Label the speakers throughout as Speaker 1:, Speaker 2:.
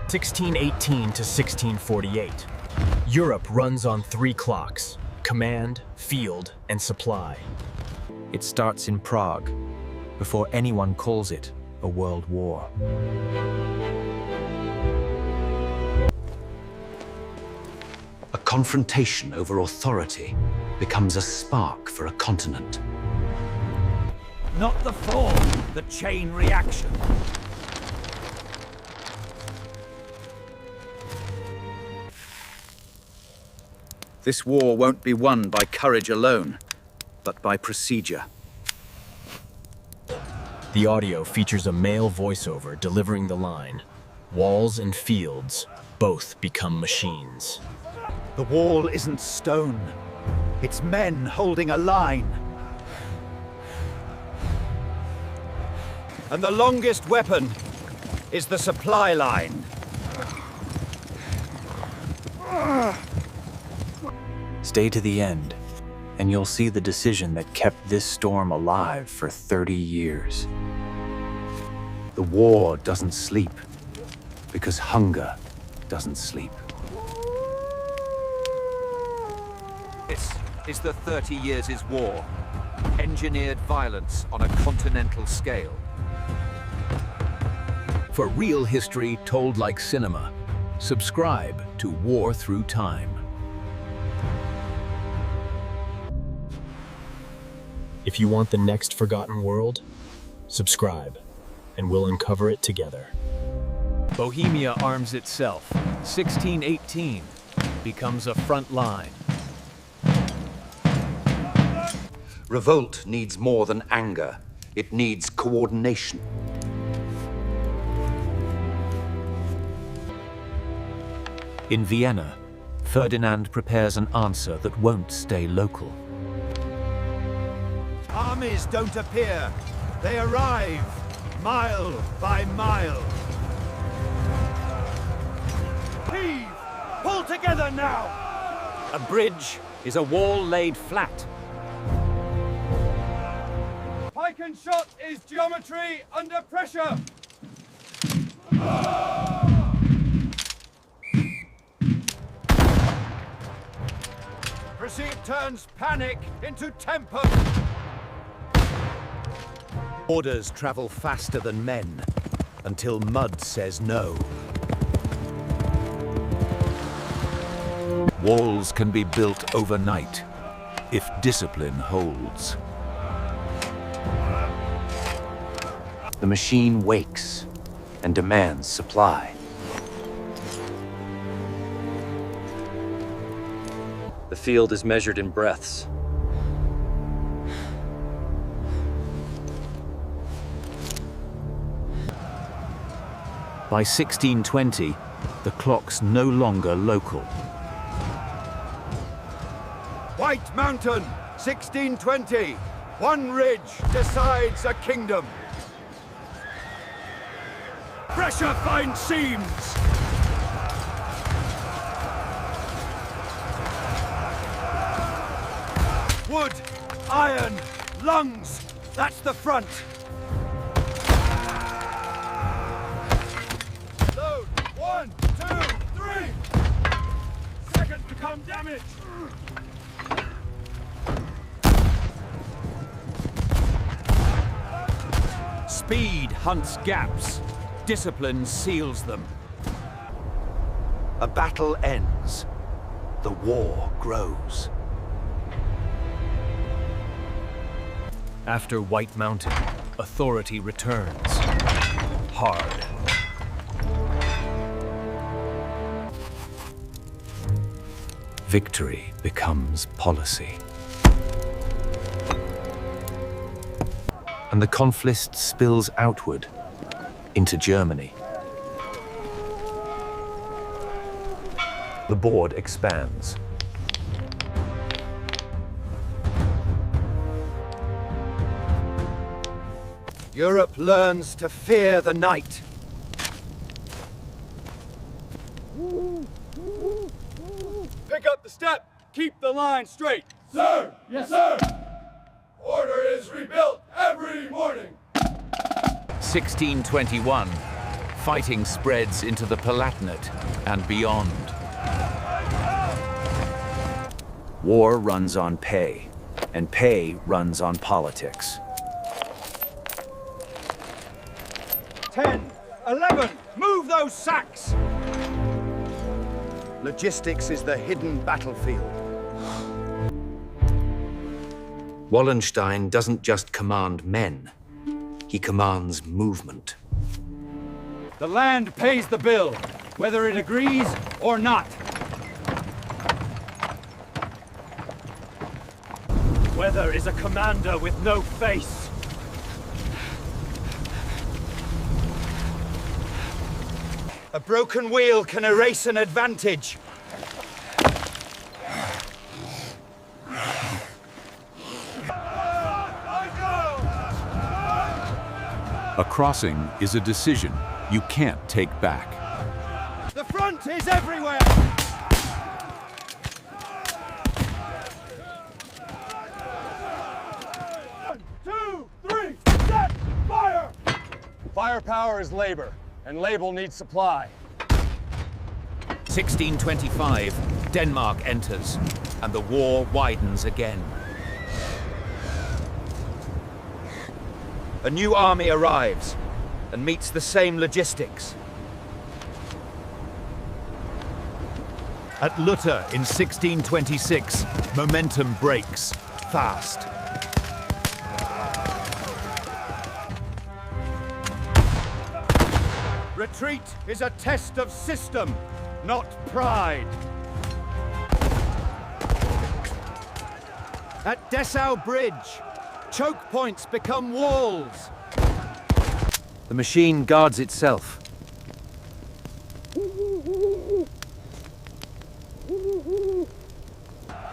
Speaker 1: 1618 to 1648. Europe runs on 3 clocks: command, field, and supply.
Speaker 2: It starts in Prague, before anyone calls it a world war.
Speaker 3: A confrontation over authority becomes a spark for a continent.
Speaker 4: Not the fall, the chain reaction.
Speaker 5: This war won't be won by courage alone, but by procedure.
Speaker 1: The audio features a male voiceover delivering the line, "Walls and fields both become machines."
Speaker 4: The wall isn't stone. It's men holding a line. And the longest weapon is the supply line.
Speaker 2: Stay to the end, and you'll see the decision that kept this storm alive for 30 years.
Speaker 3: The war doesn't sleep, because hunger doesn't sleep.
Speaker 4: This is the 30 Years' War. Engineered violence on a continental scale.
Speaker 6: For real history told like cinema, subscribe to War Through Time.
Speaker 1: If you want the next forgotten world, subscribe, and we'll uncover it together.
Speaker 6: Bohemia arms itself. 1618 becomes a front line.
Speaker 3: Revolt needs more than anger. It needs coordination.
Speaker 2: In Vienna, Ferdinand prepares an answer that won't stay local.
Speaker 4: Armies don't appear. They arrive, mile by mile. Heave! Pull together now! A bridge is a wall laid flat. Pike-and-shot is geometry under pressure. Pursuit turns panic into temper. Orders travel faster than men, until mud says no.
Speaker 6: Walls can be built overnight, if discipline holds.
Speaker 3: The machine wakes and demands supply. The field is measured in breaths.
Speaker 2: By 1620, the clock's no longer local.
Speaker 4: White Mountain, 1620. One ridge decides a kingdom. Pressure finds seams. Wood, iron, lungs. That's the front. Load. 1, 2, 3. Seconds become damage. Speed hunts gaps. Discipline seals them. A battle ends. The war grows.
Speaker 6: After White Mountain, authority returns. Hard.
Speaker 2: Victory becomes policy. And the conflict spills outward into Germany. The board expands.
Speaker 4: Europe learns to fear the night. Pick up the step. Keep the line straight.
Speaker 7: Sir! Yes, sir! Order is rebuilt every morning.
Speaker 6: 1621.
Speaker 4: Fighting spreads into the Palatinate and beyond.
Speaker 5: War runs on pay, and pay runs on politics.
Speaker 7: 10, 11, move those sacks! Logistics is the hidden battlefield.
Speaker 3: Wallenstein doesn't just command men, he commands movement.
Speaker 7: The land pays the bill, whether it agrees or not. Weather is a commander with no face. A broken wheel can erase an advantage.
Speaker 6: A crossing is a decision you can't take back.
Speaker 7: The front is everywhere! 1, 2, 3, set, fire! Firepower is labor, and labor needs supply.
Speaker 4: 1625, Denmark enters, and the war widens again.
Speaker 7: A new army arrives and meets the same logistics.
Speaker 4: At Lutter in 1626, momentum breaks fast.
Speaker 7: Retreat is a test of system, not pride. At Dessau Bridge, choke points become walls.
Speaker 5: The machine guards itself.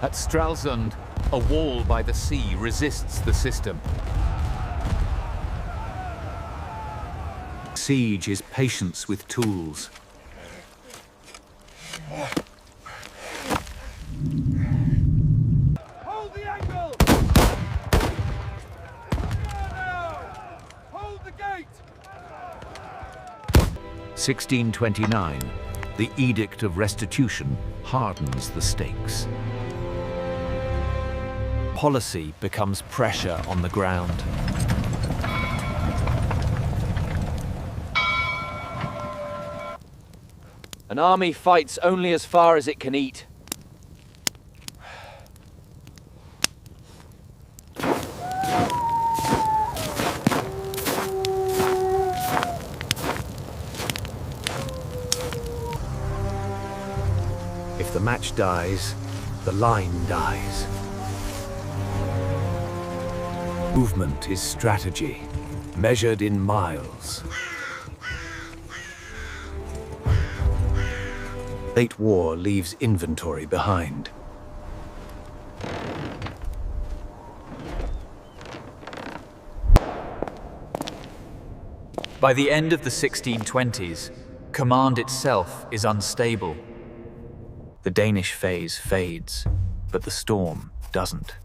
Speaker 4: At Stralsund, a wall by the sea resists the system.
Speaker 3: Siege is patience with tools.
Speaker 7: Hold the angle! Now! Hold the gate!
Speaker 4: 1629, the Edict of Restitution hardens the stakes. Policy becomes pressure on the ground.
Speaker 7: An army fights only as far as it can eat.
Speaker 3: If the match dies, the line dies. Movement is strategy, measured in miles. Late war leaves inventory behind.
Speaker 2: By the end of the 1620s, command itself is unstable. The Danish phase fades, but the storm doesn't.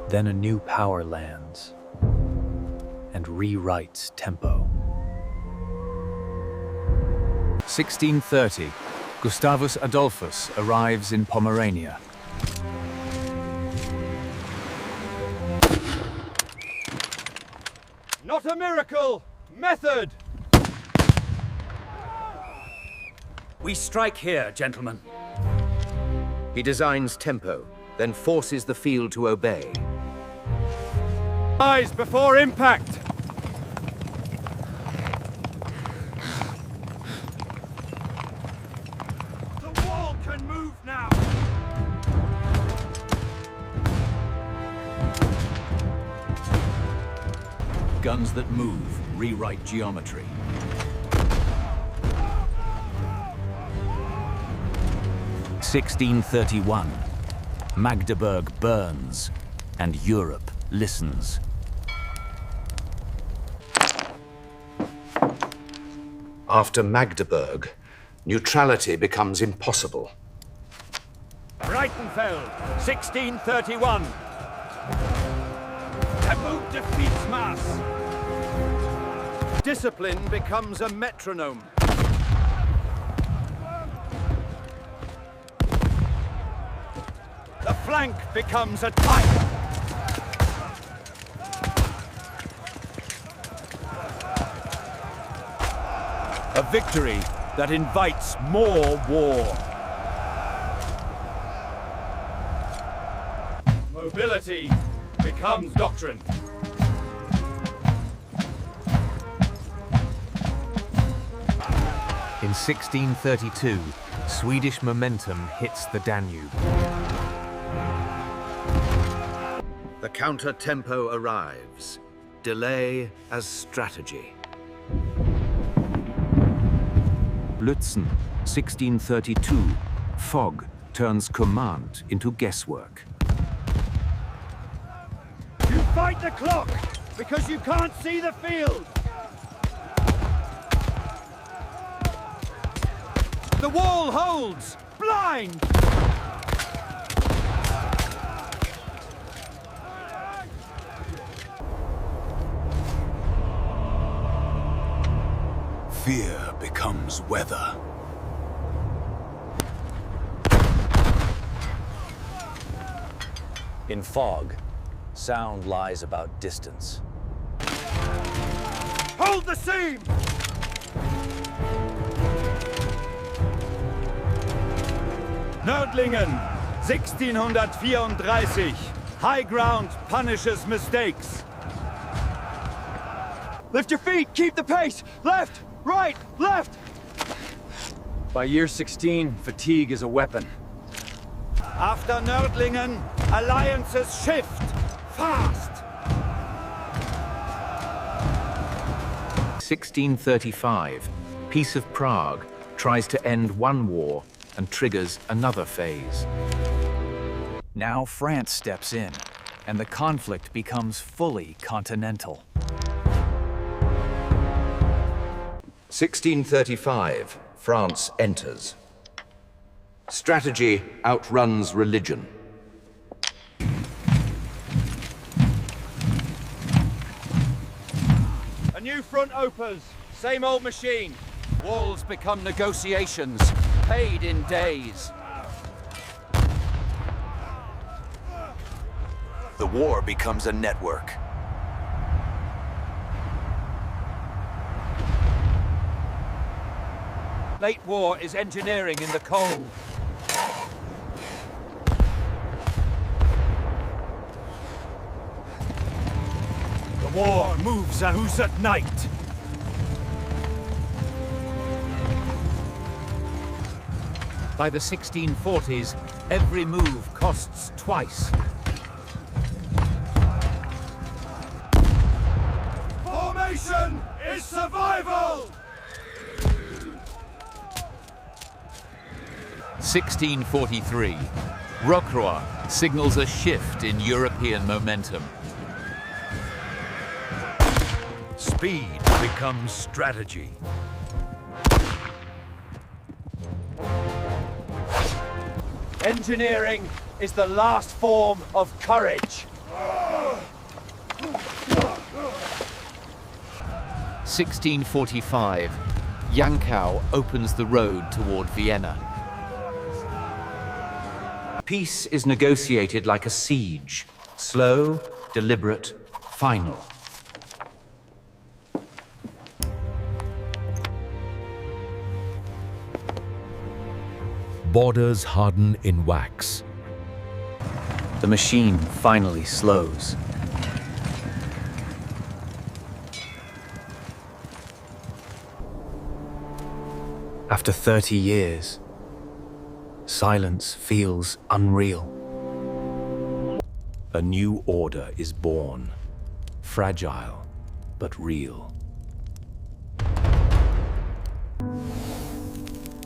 Speaker 2: Then a new power lands and rewrites tempo.
Speaker 4: 1630, Gustavus Adolphus arrives in Pomerania.
Speaker 7: Not a miracle! Method!
Speaker 5: We strike here, gentlemen. He designs tempo, then forces the field to obey.
Speaker 7: Eyes before impact! The wall can move now!
Speaker 6: Guns that move rewrite geometry.
Speaker 4: (1631), Magdeburg burns, and Europe listens.
Speaker 3: After Magdeburg, neutrality becomes impossible.
Speaker 7: Breitenfeld, 1631.
Speaker 5: Tempo defeats mass. Discipline becomes a metronome. The flank becomes a type. A victory that invites more war. Mobility becomes doctrine.
Speaker 2: In 1632, Swedish momentum hits the Danube.
Speaker 5: The counter-tempo arrives. Delay as strategy. Lützen, 1632. Fog turns command into guesswork. You fight the clock because you can't see the field. The wall holds! Blind!
Speaker 6: Fear becomes weather.
Speaker 3: In fog, sound lies about distance.
Speaker 5: Hold the seam! Nördlingen, 1634. High ground punishes mistakes. Lift your feet, keep the pace! Left, right, left!
Speaker 7: By year 16, fatigue is a weapon.
Speaker 5: After Nördlingen, alliances shift. Fast!
Speaker 2: 1635, Peace of Prague tries to end one war and triggers another phase. Now France steps in, and the conflict becomes fully continental.
Speaker 5: 1635, France enters. Strategy outruns religion. A new front opens. Same old machine. Walls become negotiations. Paid in days.
Speaker 6: The war becomes a network.
Speaker 5: Late war is engineering in the cold. The war moves Aarhus at night. By the 1640s, every move costs twice. Formation is survival!
Speaker 2: 1643, Rocroi signals a shift in European momentum.
Speaker 6: Speed becomes strategy.
Speaker 5: Engineering is the last form of courage.
Speaker 2: 1645, Jankau opens the road toward Vienna.
Speaker 3: Peace is negotiated like a siege. Slow, deliberate, final.
Speaker 6: Borders harden in wax.
Speaker 2: The machine finally slows. After 30 years, silence feels unreal.
Speaker 6: A new order is born. Fragile, but real.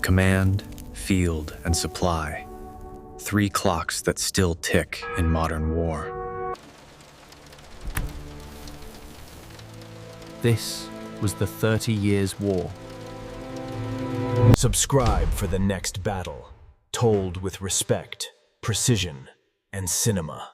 Speaker 1: Command, field, and supply. 3 clocks that still tick in modern war. This was the 30 Years' War. Subscribe for the next battle, told with respect, precision, and cinema.